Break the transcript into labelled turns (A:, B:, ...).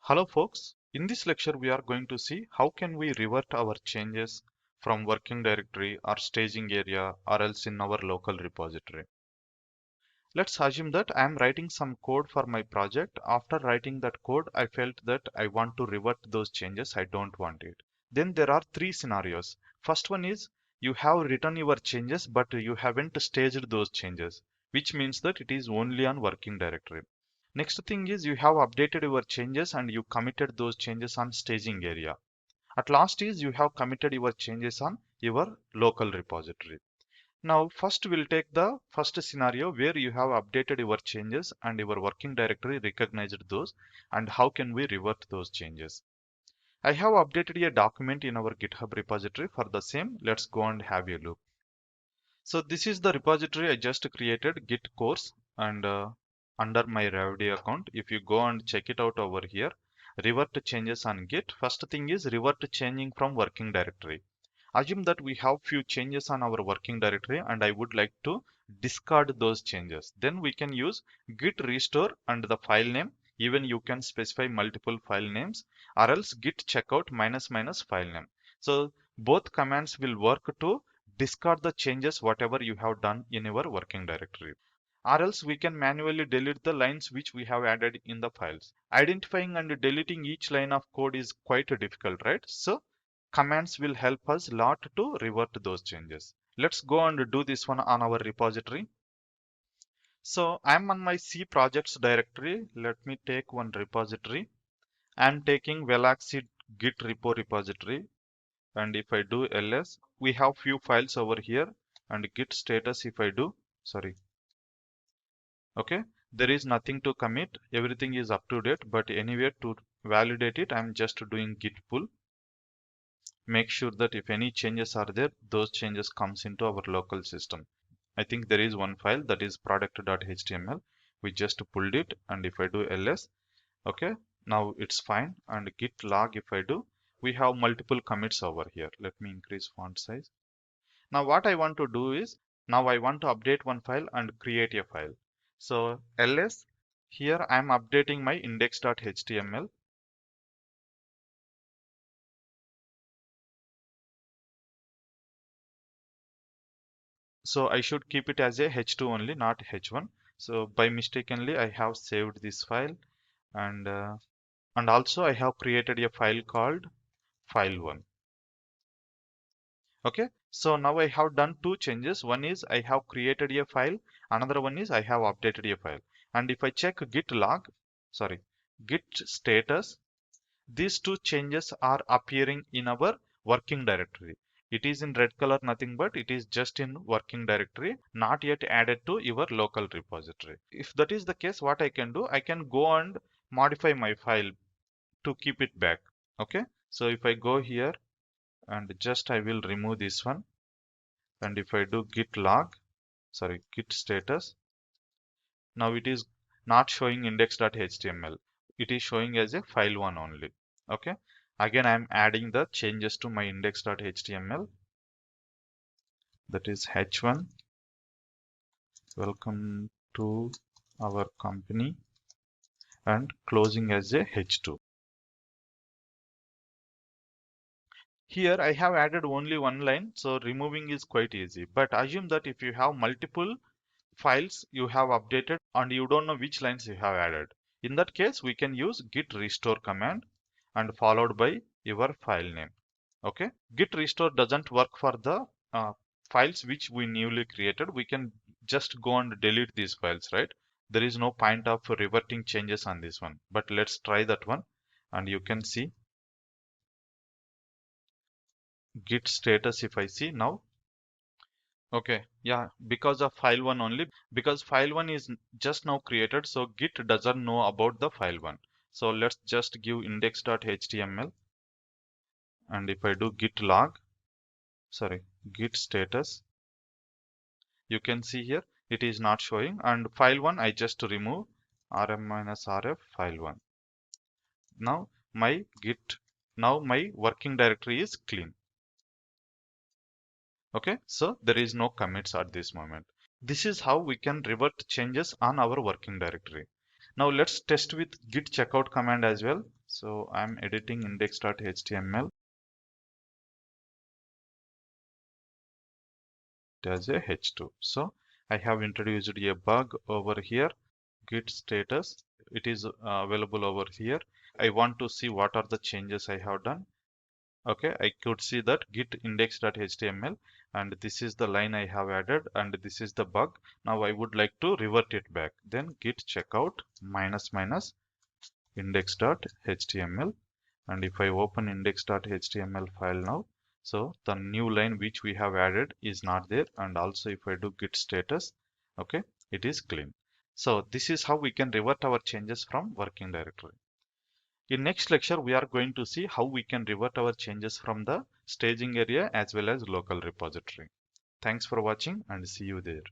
A: Hello folks, in this lecture we are going to see how can we revert our changes from working directory or staging area or else in our local repository. Let's assume that I am writing some code for my project. After writing that code, I felt that I want to revert those changes. I don't want it. Then there are three scenarios. First one is you have written your changes but you haven't staged those changes, which means that it is only on working directory. Next thing is you have updated your changes and you committed those changes on staging area. At last is you have committed your changes on your local repository. Now first we'll take the first scenario where you have updated your changes and your working directory recognized those, and how can we revert those changes. I have updated a document in our GitHub repository for the same. Let's go and have a look. So this is the repository I just created, Git course, and under my Revd account, if you go and check it out over here, revert changes on Git. First thing is revert changing from working directory. Assume that we have few changes on our working directory and I would like to discard those changes. Then we can use git restore and the file name. Even you can specify multiple file names or else git checkout minus minus file name. So both commands will work to discard the changes whatever you have done in your working directory. Or else we can manually delete the lines which we have added in the files. Identifying and deleting each line of code is quite difficult, right? So commands will help us a lot to revert those changes. Let's go and do this one on our repository. So I'm on my C projects directory. Let me take one repository. I'm taking Veloxid Git repo repository. And if I do ls, we have few files over here, and git status if I do, sorry. Okay, there is nothing to commit. Everything is up to date, but anyway to validate it, I'm just doing git pull. Make sure that if any changes are there, those changes comes into our local system. I think there is one file that is product.html. We just pulled it, and if I do ls, okay, now it's fine. And git log if I do, we have multiple commits over here. Let me increase font size. Now what I want to do is, now I want to update one file and create a file. So ls, here I am updating my index.html. So I should keep it as a h2 only, not h1. So by mistakenly I have saved this file, and also I have created a file called file1. Okay, so now I have done two changes. One is I have created a file, another one is I have updated a file. And if I check git log, sorry, git status, these two changes are appearing in our working directory. It is in red color, nothing but it is just in working directory, not yet added to your local repository. If that is the case, what I can do, I can go and modify my file to keep it back. Okay, so if I go here and just I will remove this one, and if I do git log, sorry, git status, now it is not showing index.html. It is showing as a file1 only. Okay, again I am adding the changes to my index.html, that is h1, welcome to our company, and closing as a h2. Here I have added only one line, so removing is quite easy. But assume that if you have multiple files you have updated and you don't know which lines you have added, in that case we can use git restore command and followed by your file name. Okay, git restore doesn't work for the files which we newly created. We can just go and delete these files, right? There is no point of reverting changes on this one, but let's try that one. And you can see git status if I see now. Okay, yeah, because of file1 only, because file1 is just now created, so git doesn't know about the file1. So let's just give index.html, and if I do git log, sorry, git status, you can see here it is not showing, and file1 I just remove rm-rf file1. Now my git, now my working directory is clean. Okay, so there is no commits at this moment. This is how we can revert changes on our working directory. Now let's test with git checkout command as well. So I'm editing index.html as a h2. So I have introduced a bug over here, git status. It is available over here. I want to see what are the changes I have done. Okay, I could see that git index.html, and this is the line I have added, and this is the bug. Now I would like to revert it back. Then git checkout minus minus index.html, and if I open index.html file now, so the new line which we have added is not there, and also if I do git status, okay, it is clean. So this is how we can revert our changes from working directory. In next lecture, we are going to see how we can revert our changes from the staging area as well as local repository. Thanks for watching and see you there.